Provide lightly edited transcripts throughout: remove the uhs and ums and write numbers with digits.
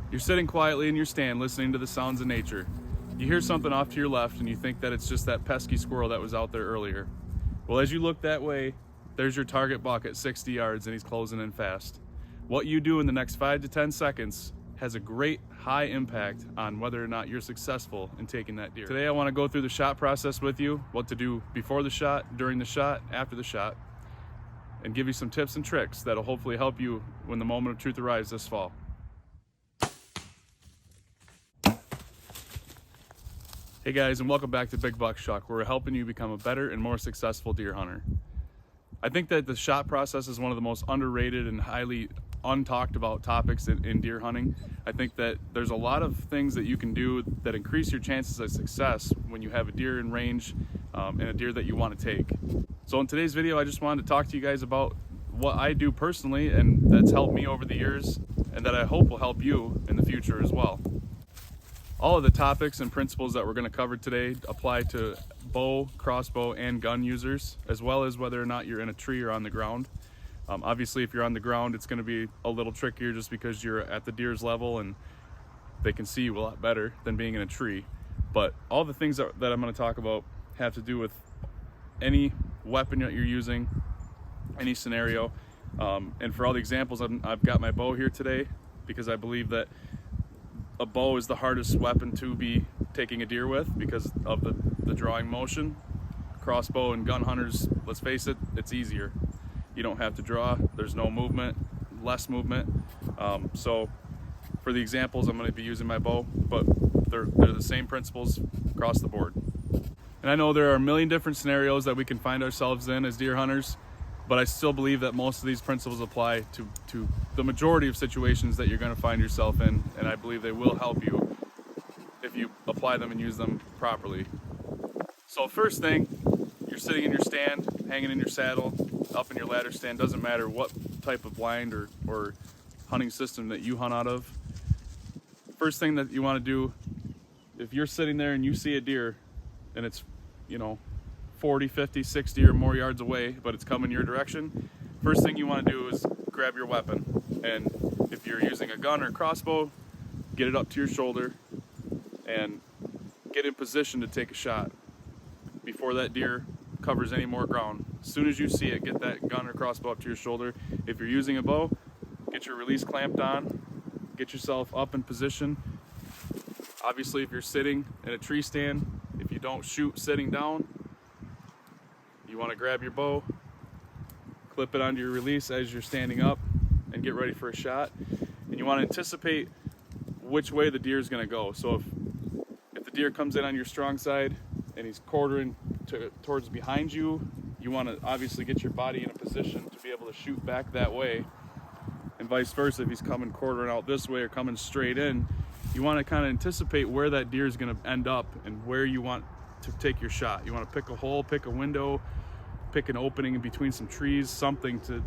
You're sitting quietly in your stand listening to the sounds of nature. You hear something off to your left and you think that it's just that pesky squirrel that was out there earlier. Well, as you look that way, there's your target buck at 60 yards and he's closing in fast. What you do in the next 5 to 10 seconds has a great high impact on whether or not you're successful in taking that deer. Today I want to go through the shot process with you, what to do before the shot, during the shot, after the shot, and give you some tips and tricks that'll hopefully help you when the moment of truth arrives this fall. Hey guys, and welcome back to Big Buck Shuck, where we're helping you become a better and more successful deer hunter. I think that the shot process is one of the most underrated and highly untalked about topics in deer hunting. I think that there's a lot of things that you can do that increase your chances of success when you have a deer in range and a deer that you want to take. So in today's video, I just wanted to talk to you guys about what I do personally and that's helped me over the years and that I hope will help you in the future as well. All of the topics and principles that we're going to cover today apply to bow, crossbow, and gun users, as well as whether or not you're in a tree or on the ground. Obviously, if you're on the ground, it's going to be a little trickier just because you're at the deer's level and they can see you a lot better than being in a tree. But all the things that I'm going to talk about have to do with any weapon that you're using, any scenario. And for all the examples, I've got my bow here today because I believe that a bow is the hardest weapon to be taking a deer with because of the drawing motion. Crossbow and gun hunters, let's face it, it's easier. You don't have to draw, there's no movement, less movement. So for the examples, I'm going to be using my bow, but they're the same principles across the board. And I know there are a million different scenarios that we can find ourselves in as deer hunters, but I still believe that most of these principles apply to the majority of situations that you're going to find yourself in, and I believe they will help you if you apply them and use them properly. So first thing, you're sitting in your stand, hanging in your saddle, up in your ladder stand, doesn't matter what type of blind or hunting system that you hunt out of. First thing that you want to do, if you're sitting there and you see a deer and it's, 40, 50, 60 or more yards away, but it's coming your direction, first thing you want to do is grab your weapon. And if you're using a gun or crossbow, get it up to your shoulder and get in position to take a shot before that deer covers any more ground. As soon as you see it, get that gun or crossbow up to your shoulder. If you're using a bow, get your release clamped on, get yourself up in position. Obviously, if you're sitting in a tree stand, if you don't shoot sitting down, you want to grab your bow, clip it onto your release as you're standing up, and get ready for a shot. And you want to anticipate which way the deer is going to go. So if the deer comes in on your strong side and he's quartering towards behind you, you want to obviously get your body in a position to be able to shoot back that way. And vice versa, if he's coming quartering out this way or coming straight in, you want to kind of anticipate where that deer is going to end up and where you want to take your shot. You want to pick a hole, pick a window, pick an opening in between some trees, something to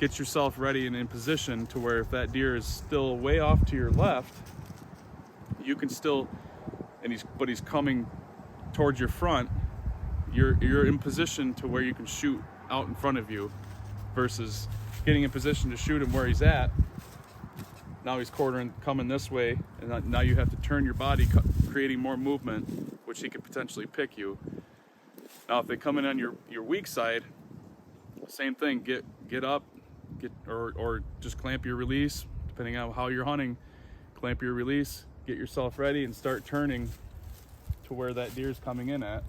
get yourself ready and in position to where if that deer is still way off to your left, you can still, but he's coming towards your front, you're in position to where you can shoot out in front of you versus getting in position to shoot him where he's at. Now he's quartering, coming this way, and now you have to turn your body, creating more movement, which he could potentially pick you. Now if they come in on your weak side, same thing, get up, or just clamp your release, depending on how you're hunting, clamp your release, get yourself ready and start turning to where that deer's coming in at.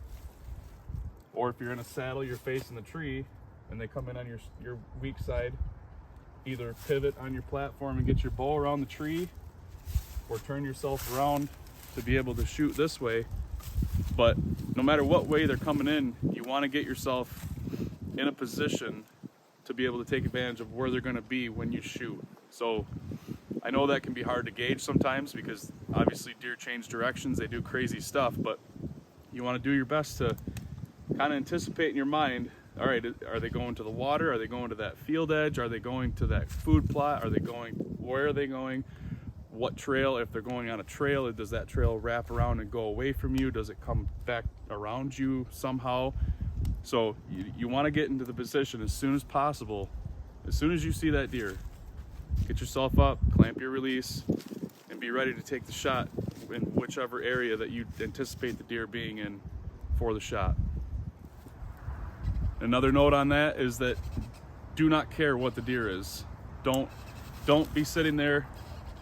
Or if you're in a saddle, you're facing the tree, and they come in on your weak side, either pivot on your platform and get your bow around the tree, or turn yourself around to be able to shoot this way. But no matter what way they're coming in, you want to get yourself in a position to be able to take advantage of where they're going to be when you shoot. So I know that can be hard to gauge sometimes because obviously deer change directions, they do crazy stuff, but you want to do your best to kind of anticipate in your mind, all right, are they going to the water? Are they going to that field edge? Are they going to that food plot? Where are they going? What trail? If they're going on a trail, does that trail wrap around and go away from you? Does it come back around you somehow? So you want to get into the position as soon as possible. As soon as you see that deer, get yourself up, clamp your release, and be ready to take the shot in whichever area that you anticipate the deer being in for the shot. Another note on that is that do not care what the deer is. Don't be sitting there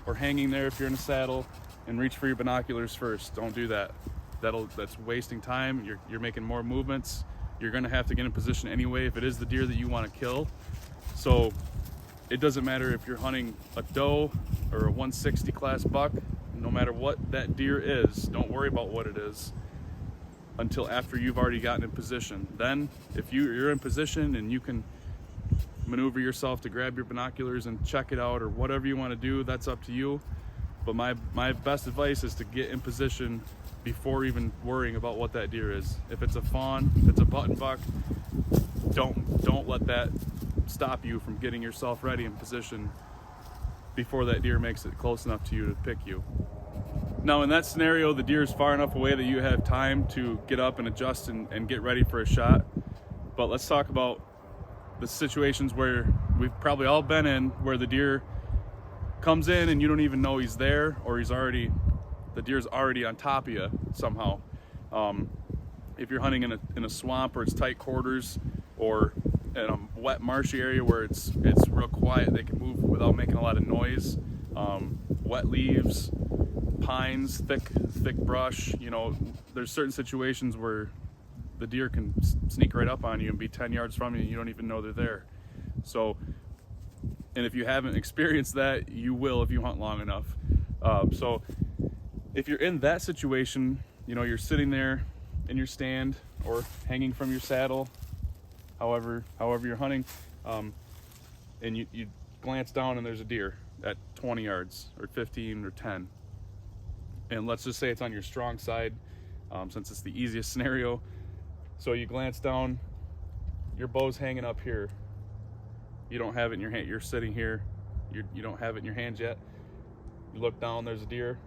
or hanging there if you're in a saddle and reach for your binoculars first. Don't do that. That's wasting time. You're making more movements. You're gonna have to get in position anyway if it is the deer that you want to kill. So it doesn't matter if you're hunting a doe or a 160 class buck, no matter what that deer is, don't worry about what it is until after you've already gotten in position. Then if you're in position and you can maneuver yourself to grab your binoculars and check it out or whatever you want to do, that's up to you. But my best advice is to get in position before even worrying about what that deer is. If it's a fawn, if it's a button buck, don't let that stop you from getting yourself ready in position before that deer makes it close enough to you to pick you. Now in that scenario, the deer is far enough away that you have time to get up and adjust and get ready for a shot. But let's talk about the situations where we've probably all been in, where the deer comes in and you don't even know he's there, or the deer's already on top of you somehow. If you're hunting in a swamp or it's tight quarters, or in a wet marshy area where it's real quiet, they can move without making a lot of noise. Wet leaves, pines, thick brush, there's certain situations where the deer can sneak right up on you and be 10 yards from you and you don't even know they're there. So, and if you haven't experienced that, you will if you hunt long enough. So if you're in that situation, you're sitting there in your stand or hanging from your saddle, however you're hunting, and you glance down and there's a deer at 20 yards or 15 or 10. And let's just say it's on your strong side, since it's the easiest scenario. So you glance down, your bow's hanging up here. You don't have it in your hand. You're sitting here. You don't have it in your hands yet. You look down, there's a deer.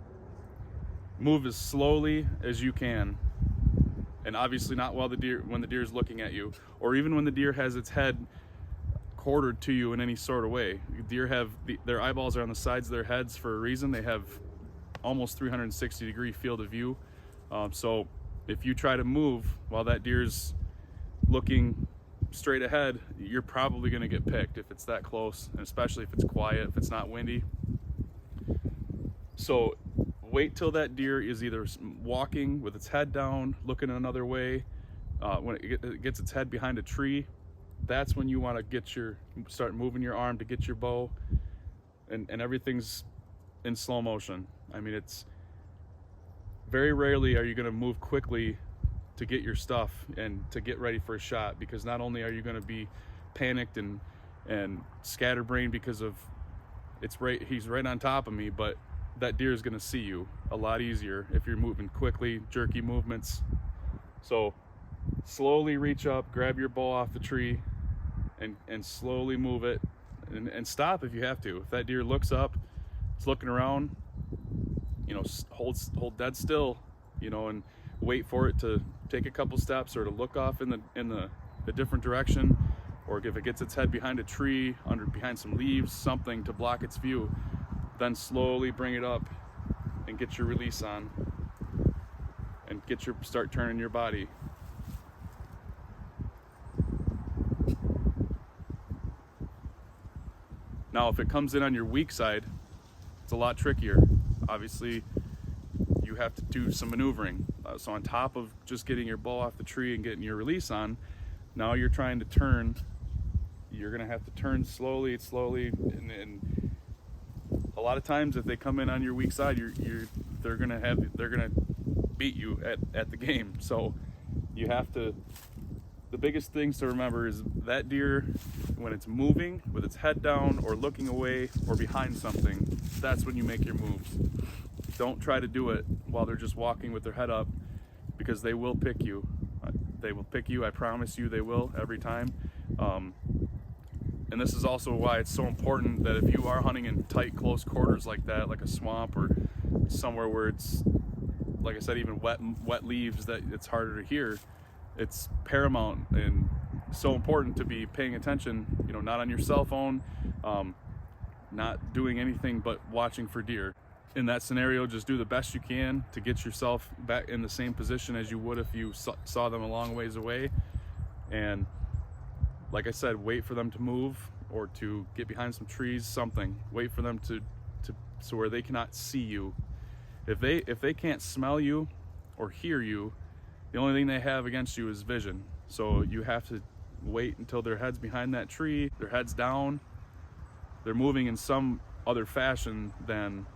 Move as slowly as you can. And obviously not when the deer is looking at you, or even when the deer has its head quartered to you in any sort of way. Deer have their eyeballs are on the sides of their heads for a reason. They have almost 360-degree field of view. So if you try to move while that deer's looking straight ahead, you're probably going to get picked if it's that close, and especially if it's quiet, if it's not windy. So wait till that deer is either walking with its head down, looking another way. When it gets its head behind a tree, that's when you want to start moving your arm to get your bow, and everything's in slow motion. I mean, it's very rarely are you going to move quickly to get your stuff and to get ready for a shot, because not only are you going to be panicked and scatterbrained because of he's right on top of me, but that deer is going to see you a lot easier if you're moving quickly, jerky movements. So slowly reach up, grab your bow off the tree, and slowly move it, and stop if you have to. If that deer looks up, it's looking around, hold dead still, and wait for it to take a couple steps or to look off in the different direction, or if it gets its head behind a tree, behind some leaves, something to block its view, then slowly bring it up and get your release on and start turning your body. Now, if it comes in on your weak side, it's a lot trickier. Obviously, you have to do some maneuvering. So on top of just getting your bow off the tree and getting your release on, now you're trying to turn. You're gonna have to turn slowly, and a lot of times if they come in on your weak side, they're gonna beat you at the game. So you have to. The biggest things to remember is that deer, when it's moving with its head down or looking away or behind something, that's when you make your moves. Don't try to do it while they're just walking with their head up, because they will pick you. They will pick you, I promise you they will, every time. And this is also why it's so important that if you are hunting in tight, close quarters like that, like a swamp or somewhere where it's, like I said, even wet leaves that it's harder to hear, it's paramount and so important to be paying attention, not on your cell phone, not doing anything but watching for deer. in that scenario, just do the best you can to get yourself back in the same position as you would if you saw them a long ways away. And like I said, wait for them to move or to get behind some trees, something. Wait for them to so where they cannot see you. If they can't smell you or hear you, the only thing they have against you is vision. So you have to wait until their head's behind that tree, their head's down, they're moving in some other fashion than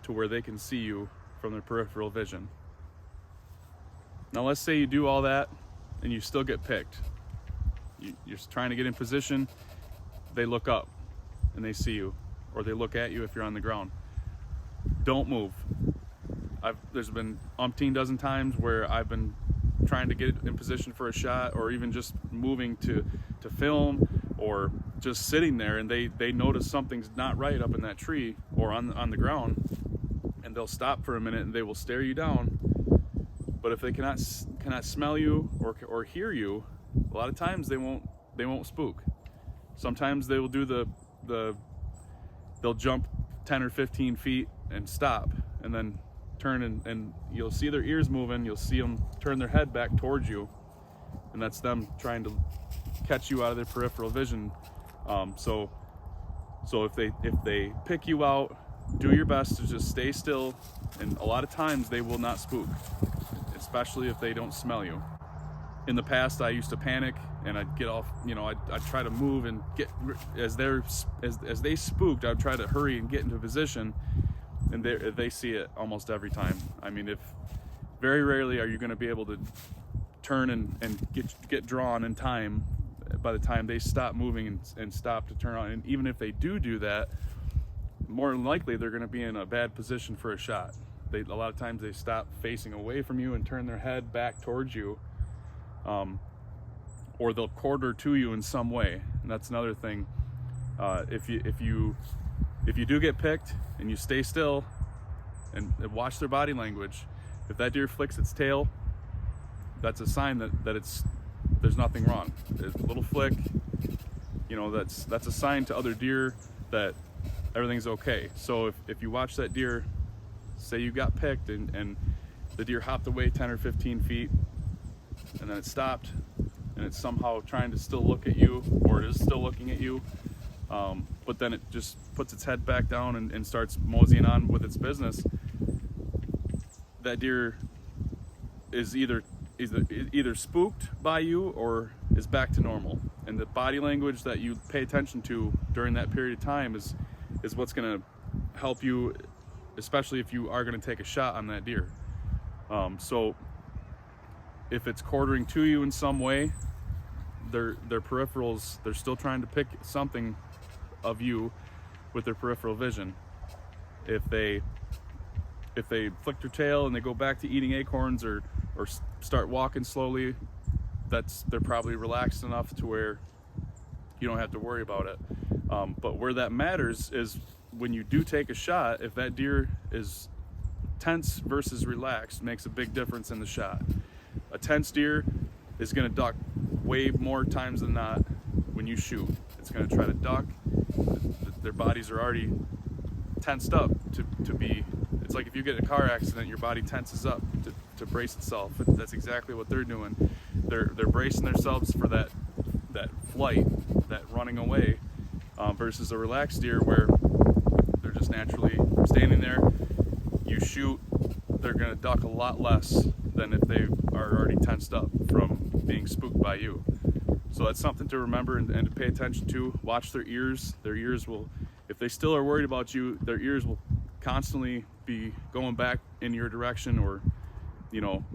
to where they can see you from their peripheral vision. Now let's say you do all that and you still get picked. You're trying to get in position, they look up and they see you, or they look at you if you're on the ground. Don't move. There's been umpteen dozen times where I've been trying to get in position for a shot, or even just moving to film, or just sitting there, and they notice something's not right up in that tree or on the ground, and they'll stop for a minute and they will stare you down. But if they cannot smell you or hear you, a lot of times they won't spook. Sometimes they will do they'll jump 10 or 15 feet and stop, and then turn, and you'll see their ears moving, you'll see them turn their head back towards you, and that's them trying to catch you out of their peripheral vision. So if they pick you out, do your best to just stay still, and a lot of times they will not spook, especially if they don't smell you. In the past, I used to panic and I'd get off, I'd try to move and get, as they spooked, I'd try to hurry and get into position, and they see it almost every time. I mean, very rarely are you going to be able to turn and get drawn in time by the time they stop moving and stop to turn on. And even if they do that, more than likely they're going to be in a bad position for a shot. A lot of times they stop facing away from you and turn their head back towards you, or they'll quarter to you in some way. And that's another thing. If you do get picked and you stay still and watch their body language, if that deer flicks its tail, that's a sign that there's nothing wrong. There's a little flick, that's a sign to other deer that everything's okay. So if you watch that deer, say you got picked and the deer hopped away 10 or 15 feet, and then it stopped, and it's somehow trying to still look at you, or it is still looking at you, but then it just puts its head back down and starts moseying on with its business, that deer is either spooked by you or is back to normal. And the body language that you pay attention to during that period of time is what's going to help you, especially if you are going to take a shot on that deer. So if it's quartering to you in some way, their peripherals, they're still trying to pick something of you with their peripheral vision. If they flick their tail and they go back to eating acorns or start walking slowly, they're probably relaxed enough to where you don't have to worry about it. But where that matters is when you do take a shot. If that deer is tense versus relaxed, makes a big difference in the shot. A tense deer is going to duck way more times than not when you shoot. It's going to try to duck. Their bodies are already tensed up to be. It's like if you get in a car accident, your body tenses up to brace itself. That's exactly what they're doing. They're bracing themselves for that flight, that running away, versus a relaxed deer where they're just naturally standing there. You shoot, they're going to duck a lot less than if they are already tensed up from being spooked by you. So that's something to remember and to pay attention to. Watch their ears. Their ears will, if they still are worried about you, their ears will constantly be going back in your direction, or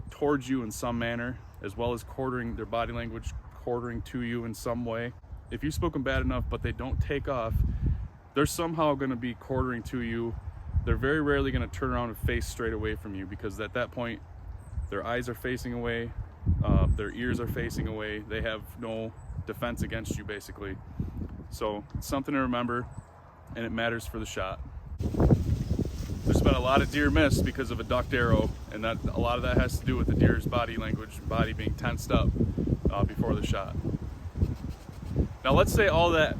towards you in some manner, as well as quartering, their body language quartering to you in some way. If you spook them bad enough but they don't take off, they're somehow going to be quartering to you. They're very rarely going to turn around and face straight away from you, because at that point their eyes are facing away, their ears are facing away. They have no defense against you, basically. So it's something to remember, and it matters for the shot. There's been a lot of deer missed because of a ducked arrow, and that a lot of that has to do with the deer's body language, body being tensed up before the shot. Now let's say all that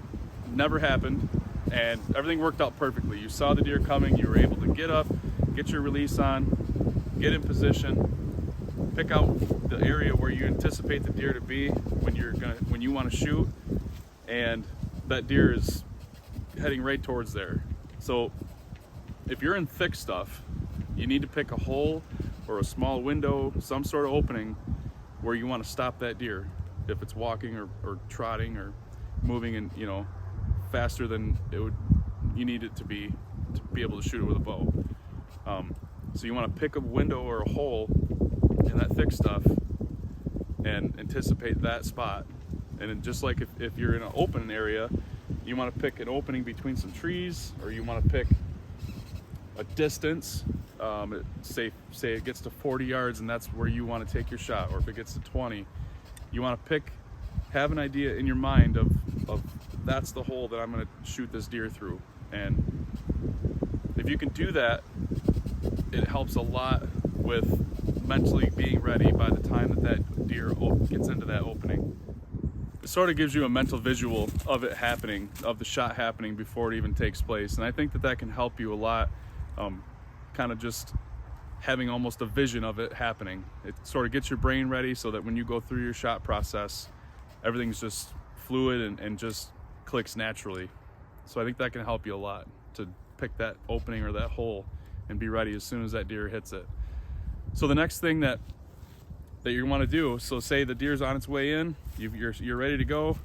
never happened, and everything worked out perfectly. You saw the deer coming, you were able to get up, get your release on, get in position, pick out the area where you anticipate the deer to be when you want to shoot, and that deer is heading right towards there. So if you're in thick stuff, you need to pick a hole or a small window, some sort of opening where you want to stop that deer. If it's walking or trotting or moving and faster than you need it to be able to shoot it with a bow. So you want to pick a window or a hole in that thick stuff and anticipate that spot. And then just like if you're in an open area, you want to pick an opening between some trees, or you want to pick a distance. Say it gets to 40 yards and that's where you want to take your shot, or if it gets to 20, you want to have an idea in your mind of that's the hole that I'm going to shoot this deer through. And if you can do that, it helps a lot with mentally being ready by the time that deer gets into that opening. It sort of gives you a mental visual of it happening, of the shot happening before it even takes place. And I think that can help you a lot, kind of just having almost a vision of it happening. It sort of gets your brain ready so that when you go through your shot process, everything's just fluid and just clicks naturally. So I think that can help you a lot to pick that opening or that hole and be ready as soon as that deer hits it. So the next thing that you want to do, so say the deer's on its way in, you're ready to go,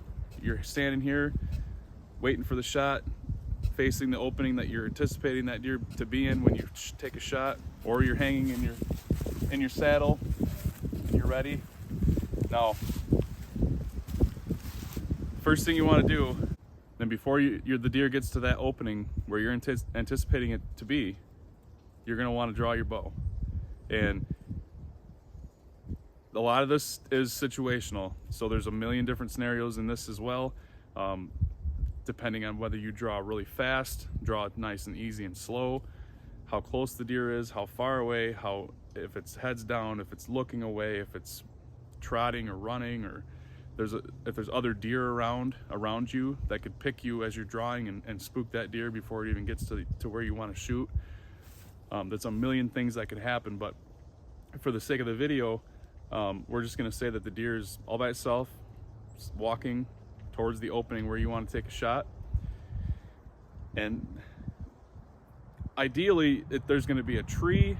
you're standing here waiting for the shot, facing the opening that you're anticipating that deer to be in when you take a shot, or you're hanging in your saddle and you're ready. Now, first thing you want to do, then before the deer gets to that opening where you're anticipating it to be, you're going to want to draw your bow. And a lot of this is situational, so there's a million different scenarios in this as well, depending on whether you draw really fast, draw it nice and easy and slow, how close the deer is, how far away, if it's heads down, if it's looking away, if it's trotting or running, or if there's other deer around you that could pick you as you're drawing and spook that deer before it even gets to where you want to shoot. There's a million things that could happen, but for the sake of the video, we're just going to say that the deer is all by itself, walking towards the opening where you want to take a shot. And ideally, there's going to be a tree,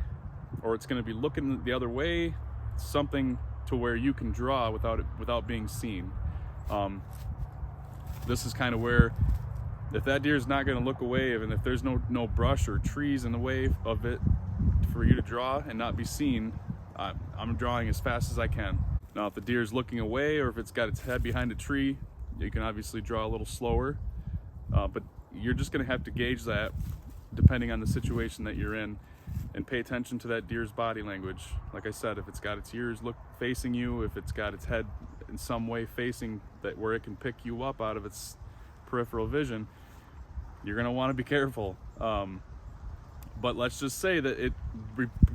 or it's going to be looking the other way, something to where you can draw without being seen. This is kind of where, if that deer is not going to look away, and if there's no brush or trees in the way of it for you to draw and not be seen, I'm drawing as fast as I can. Now, if the deer is looking away, or if it's got its head behind a tree, you can obviously draw a little slower, but you're just going to have to gauge that depending on the situation that you're in, and pay attention to that deer's body language. Like I said, if it's got its ears facing you, if it's got its head in some way facing that where it can pick you up out of its peripheral vision, you're going to want to be careful. But let's just say that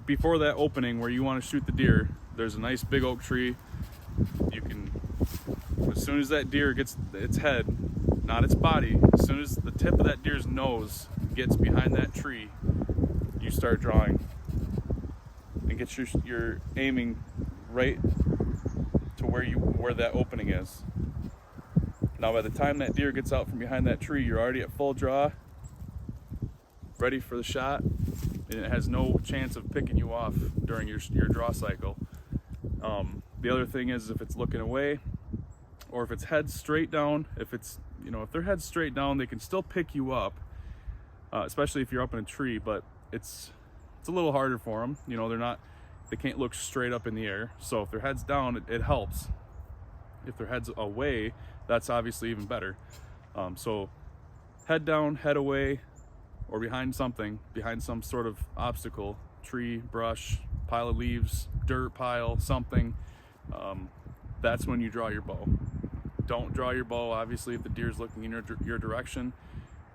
before that opening where you want to shoot the deer, there's a nice big oak tree. You can, as soon as that deer gets its head, not its body, as soon as the tip of that deer's nose gets behind that tree, you start drawing and get your aiming right to where that opening is. Now, by the time that deer gets out from behind that tree, you're already at full draw, ready for the shot, and it has no chance of picking you off during your draw cycle. The other thing is, if it's looking away, or if it's head straight down, if their head's straight down, they can still pick you up, especially if you're up in a tree, but it's a little harder for them. They can't look straight up in the air. So if their head's down, it helps. If their head's away, that's obviously even better. So head down, head away, or behind some sort of obstacle, tree, brush, pile of leaves, dirt pile, something. That's when you draw your bow. Don't draw your bow, obviously, if the deer is looking in your direction.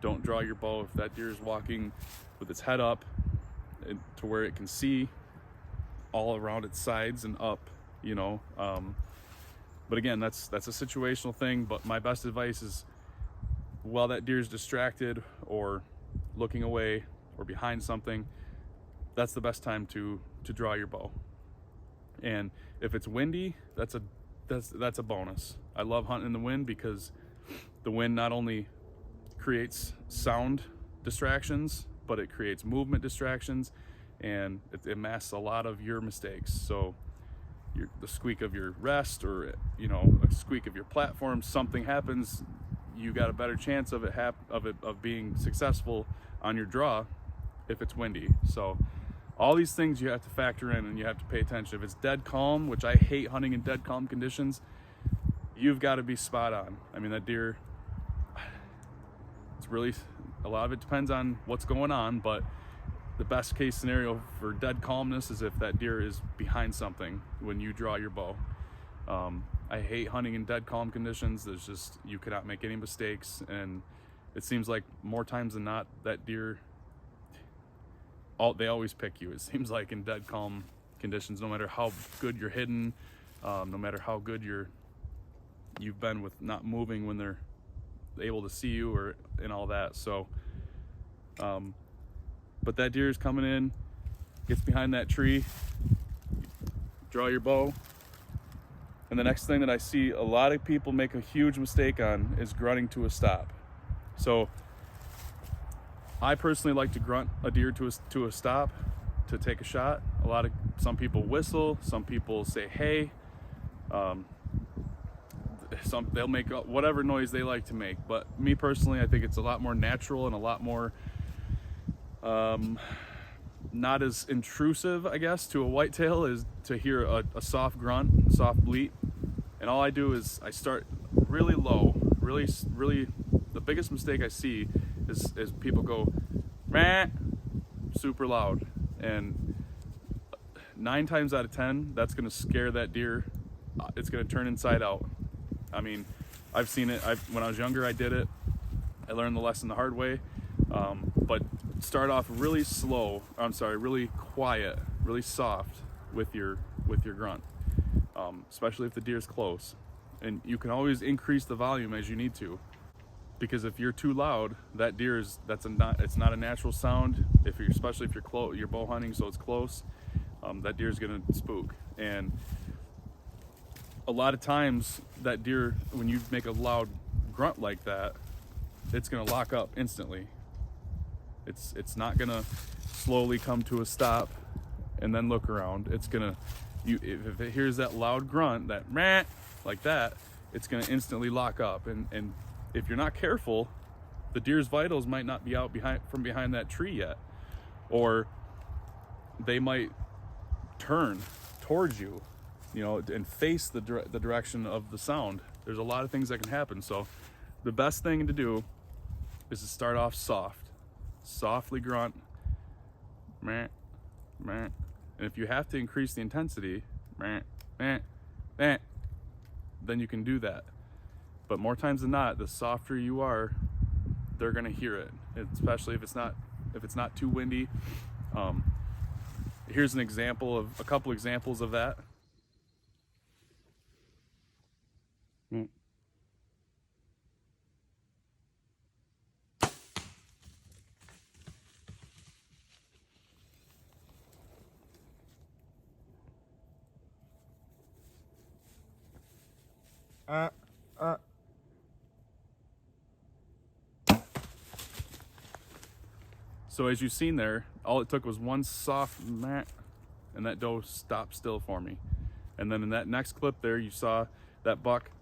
Don't draw your bow if that deer is walking with its head up to where it can see all around its sides and up, But again, that's a situational thing. But my best advice is while that deer is distracted or looking away or behind something, that's the best time to draw your bow. And if it's windy, that's a bonus. I love hunting in the wind because the wind not only creates sound distractions, but it creates movement distractions, and it masks a lot of your mistakes. So the squeak of your rest, or a squeak of your platform, something happens, you got a better chance of it being successful on your draw if it's windy. So all these things you have to factor in and you have to pay attention. If it's dead calm, which I hate hunting in dead calm conditions, you've got to be spot on. I mean, that deer, it's really, a lot of it depends on what's going on, but the best case scenario for dead calmness is if that deer is behind something when you draw your bow. I hate hunting in dead calm conditions. There's just, you cannot make any mistakes, and it seems like more times than not that deer, they always pick you. It seems like in dead calm conditions, no matter how good you're hidden, no matter how good you've been with not moving when they're able to see you and all that. So but that deer is coming in, gets behind that tree, draw your bow. And the next thing that I see a lot of people make a huge mistake on is grunting to a stop. So I personally like to grunt a deer to a stop to take a shot. Some people whistle, some people say hey, they'll make whatever noise they like to make. But me personally, I think it's a lot more natural and a lot more not as intrusive, I guess, to a whitetail is to hear a soft grunt, soft bleat. And all I do is I start really low, really, the biggest mistake I see is people go, meh, super loud. And 9 times out of 10, that's gonna scare that deer. It's gonna turn inside out. I mean, I've seen it. When I was younger, I did it. I learned the lesson the hard way. But start off really really quiet, really soft with your grunt, especially if the deer's close. And you can always increase the volume as you need to, because if you're too loud, that deer it's not a natural sound. Especially if you're bow hunting, so it's close, that deer's gonna spook. And a lot of times that deer, when you make a loud grunt like that, it's gonna lock up instantly. It's not gonna slowly come to a stop and then look around. It's gonna, if it hears that loud grunt, that meh, like that, it's gonna instantly lock up. And if you're not careful, the deer's vitals might not be out from behind that tree yet, or they might turn towards you, and face the direction of the sound. There's a lot of things that can happen. So the best thing to do is to start off softly grunt, meh, meh. And if you have to increase the intensity, meh, meh, meh, then you can do that. But more times than not, the softer you are, they're gonna hear it, especially if it's not too windy. Here's a couple examples of that. So as you've seen there, all it took was one soft mat, and that doe stopped still for me. And then in that next clip there, you saw that buck,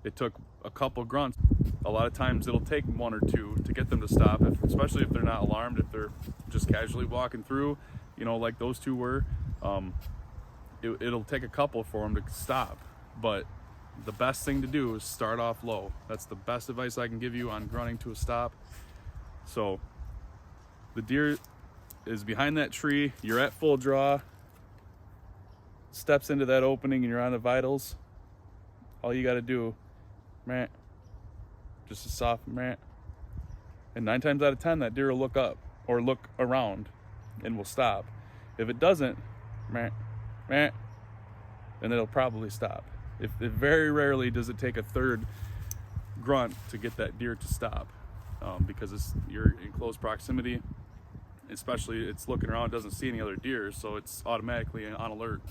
it took a couple grunts. A lot of times it'll take 1 or 2 to get them to stop, especially if they're not alarmed, if they're just casually walking through, like those two were. It'll take a couple for them to stop. But the best thing to do is start off low. That's the best advice I can give you on grunting to a stop. So the deer is behind that tree, you're at full draw, steps into that opening and you're on the vitals. All you got to do, meh, just a soft meh. And 9 times out of 10, that deer will look up or look around and will stop. If it doesn't, meh, meh, then it'll probably stop. If very rarely does it take a third grunt to get that deer to stop, because you're in close proximity. Especially it's looking around, doesn't see any other deer, so it's automatically on alert,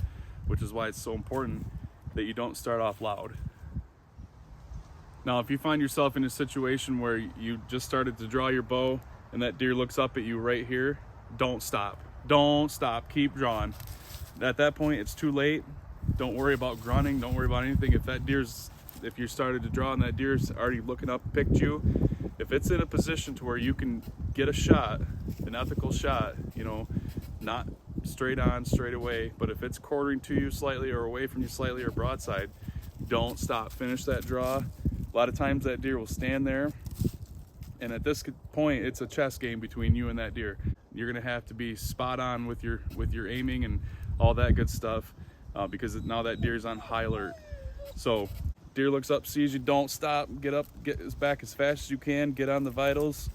which is why it's so important that you don't start off loud. Now, if you find yourself in a situation where you just started to draw your bow and that deer looks up at you right here, don't stop. Don't stop. Keep drawing. At that point, it's too late. Don't worry about grunting. Don't worry about anything. If you started to draw and that deer's already looking up, picked you, if it's in a position to where you can get a shot, an ethical shot, not straight on, straight away, but if it's quartering to you slightly or away from you slightly or broadside, don't stop. Finish that draw. A lot of times that deer will stand there, and at this point, it's a chess game between you and that deer. You're gonna have to be spot on with your aiming and all that good stuff, because now that deer's on high alert. So deer looks up, sees you, don't stop. Get up, get his back as fast as you can, get on the vitals,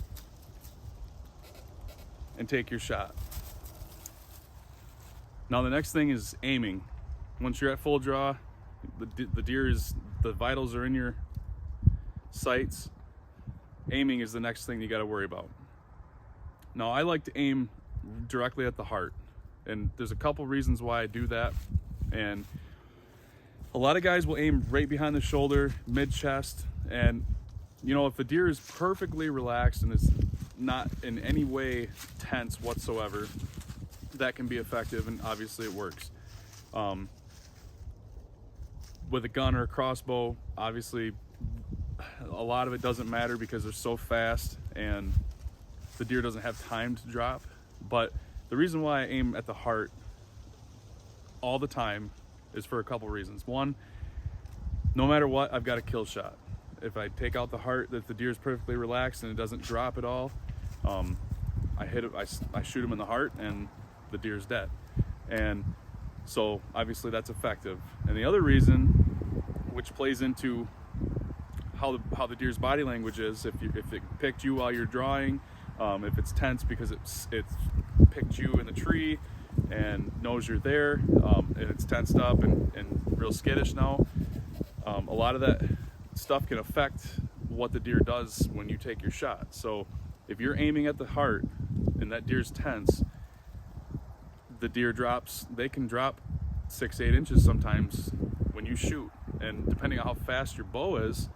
and take your shot. Now the next thing is aiming. Once you're at full draw, the vitals are in your sights. Aiming is the next thing you got to worry about. Now I like to aim directly at the heart, and there's a couple reasons why I do that. And a lot of guys will aim right behind the shoulder, mid chest, and if the deer is perfectly relaxed and is not in any way tense whatsoever, that can be effective, and obviously it works. With a gun or a crossbow, obviously a lot of it doesn't matter because they're so fast and the deer doesn't have time to drop. But the reason why I aim at the heart all the time is for a couple reasons. One, no matter what, I've got a kill shot. If I take out the heart, that the deer is perfectly relaxed and it doesn't drop at all, I hit it, I shoot him in the heart, and the deer's dead. And so obviously that's effective. And the other reason, which plays into how the deer's body language is, if it picked you while you're drawing, if it's tense because it's picked you in the tree and knows you're there, and it's tensed up and real skittish now, a lot of that stuff can affect what the deer does when you take your shot. So if you're aiming at the heart and that deer's tense, the deer they can drop 6-8 inches sometimes when you shoot, and depending on how fast your bow is,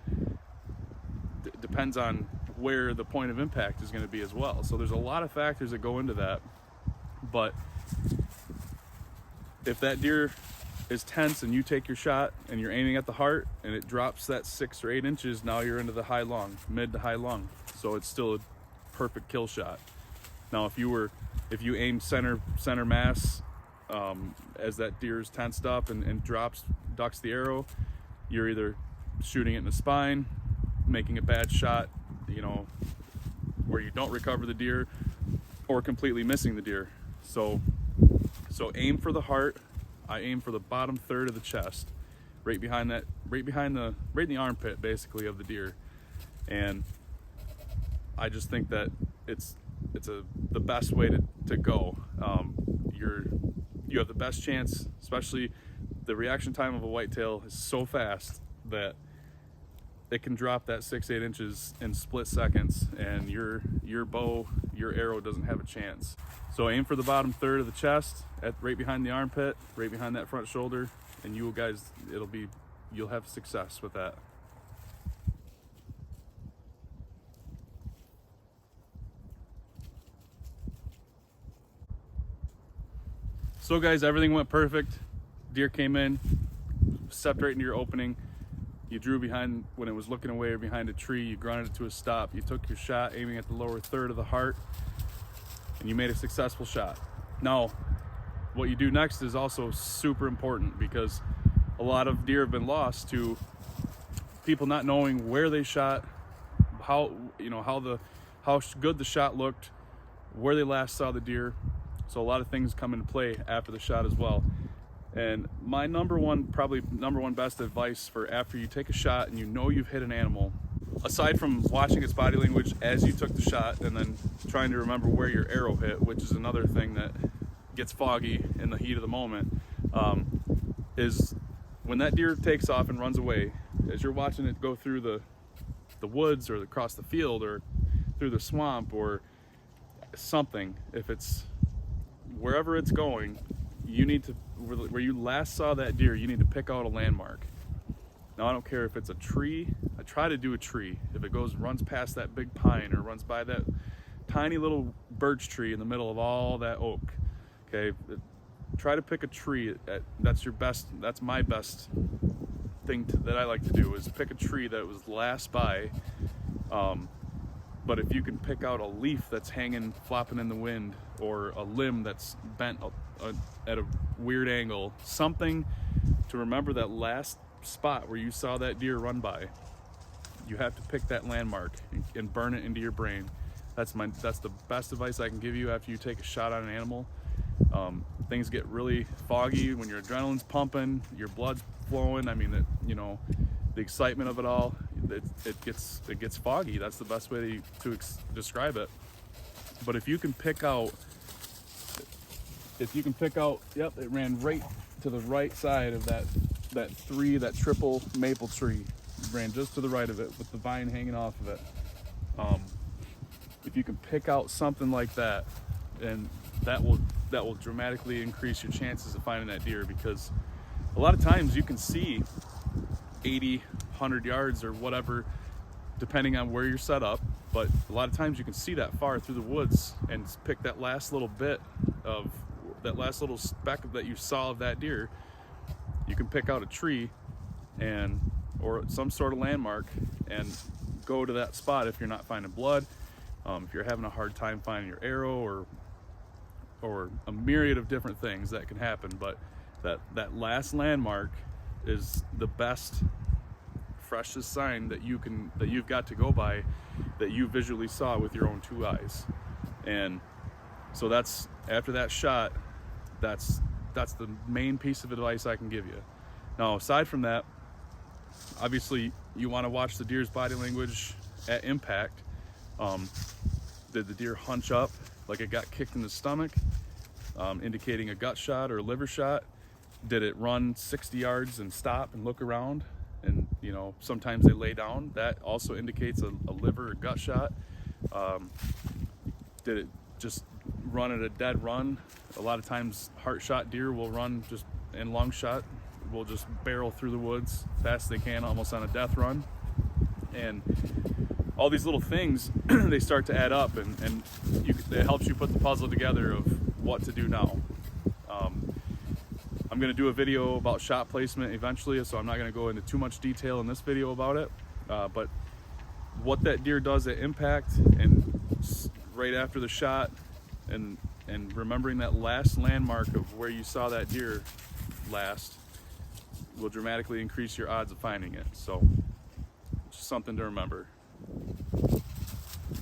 depends on where the point of impact is going to be as well. So there's a lot of factors that go into that. But if that deer is tense and you take your shot and you're aiming at the heart and it drops that 6 or 8 inches, now you're into the high lung, mid to high lung. So it's still a perfect kill shot. Now if you aim center mass, as that deer is tensed up and ducks the arrow, you're either shooting it in the spine, making a bad shot, where you don't recover the deer, or completely missing the deer. So aim for the heart. I aim for the bottom third of the chest, right in the armpit, basically, of the deer. And I just think that it's the best way to go. You have the best chance, especially the reaction time of a whitetail is so fast that it can drop that 6-8 inches in split seconds, and your arrow doesn't have a chance. So aim for the bottom third of the chest, right behind the armpit, right behind that front shoulder, and you'll have success with that. So guys, everything went perfect. Deer came in, stepped right into your opening. You drew behind when it was looking away or behind a tree. You grunted it to a stop. You took your shot aiming at the lower third of the heart, and you made a successful shot. Now, what you do next is also super important, because a lot of deer have been lost to people not knowing where they shot, how good the shot looked, where they last saw the deer. So a lot of things come into play after the shot as well. And my number one best advice for after you take a shot and you've hit an animal, aside from watching its body language as you took the shot and then trying to remember where your arrow hit, which is another thing that gets foggy in the heat of the moment, is when that deer takes off and runs away, as you're watching it go through the woods or across the field or through the swamp or something. If it's wherever it's going, you need to, where you last saw that deer, you need to pick out a landmark. Now I don't care if it's a tree. I try to do a tree. If it runs past that big pine or runs by that tiny little birch tree in the middle of all that oak, okay, try to pick a tree. That's my best thing that I like to do, is pick a tree that was last by. But if you can pick out a leaf that's hanging, flopping in the wind, or a limb that's bent at a weird angle, something to remember that last spot where you saw that deer run by, you have to pick that landmark and burn it into your brain. That's the best advice I can give you after you take a shot on an animal. Things get really foggy when your adrenaline's pumping, your blood's flowing. I mean, the excitement of it all, it gets foggy. That's the best way to describe it. But if you can pick out, yep, it ran right to the right side of that triple maple tree. It ran just to the right of it with the vine hanging off of it. If you can pick out something like that, and that will dramatically increase your chances of finding that deer, because a lot of times you can see 80, 100 yards or whatever, depending on where you're set up, but a lot of times you can see that far through the woods and pick that last little bit of that last little speck that you saw of that deer. You can pick out a tree or some sort of landmark and go to that spot if you're not finding blood, if you're having a hard time finding your arrow, or a myriad of different things that can happen. But that last landmark is the best, freshest sign that you've got to go by, that you visually saw with your own two eyes. And so that's, after that shot, that's the main piece of advice I can give you. Now, aside from that, obviously you want to watch the deer's body language at impact. Did the deer hunch up like it got kicked in the stomach, indicating a gut shot or a liver shot? Did it run 60 yards and stop and look around? And sometimes they lay down. That also indicates a liver or gut shot. Did it just run at a dead run? A lot of times heart shot deer will run just, and lung shot will just barrel through the woods fast as they can, almost on a death run. And all these little things, they start to add up, and it helps you put the puzzle together of what to do now. I'm going to do a video about shot placement eventually, so I'm not going to go into too much detail in this video about it. But what that deer does at impact and right after the shot, and remembering that last landmark of where you saw that deer last, will dramatically increase your odds of finding it. So just something to remember.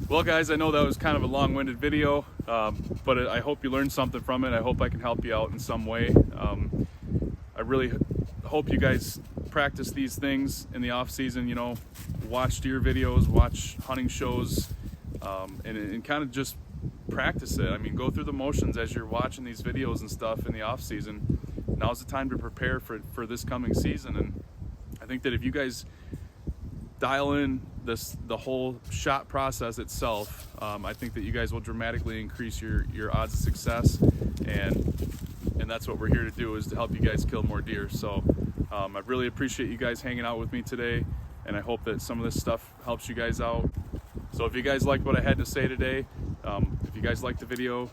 Well guys, I know that was kind of a long-winded video, but I hope you learned something from it. I hope I can help you out in some way. I really hope you guys practice these things in the off season, watch deer videos, watch hunting shows, and kind of just practice it. I mean, go through the motions as you're watching these videos and stuff in the off season. Now's the time to prepare for this coming season. And I think that if you guys dial in the whole shot process itself, I think that you guys will dramatically increase your odds of success, and that's what we're here to do, is to help you guys kill more deer. So I really appreciate you guys hanging out with me today, and I hope that some of this stuff helps you guys out. So if you guys like what I had to say today, if you guys liked the video,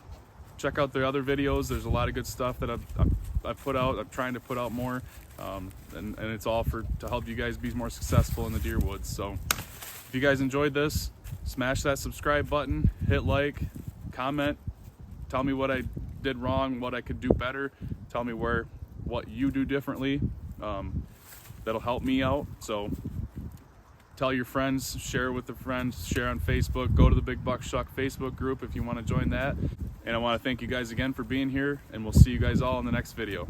check out the other videos. There's a lot of good stuff that I've put out. I'm trying to put out more, and it's all to help you guys be more successful in the deer woods. So if you guys enjoyed this, smash that subscribe button, hit like, comment, tell me what I did wrong, what I could do better, tell me what you do differently. That'll help me out. So tell your friends, share with the friends, share on Facebook, go to the Big Buck Shuck Facebook group if you want to join that. And I want to thank you guys again for being here, and we'll see you guys all in the next video.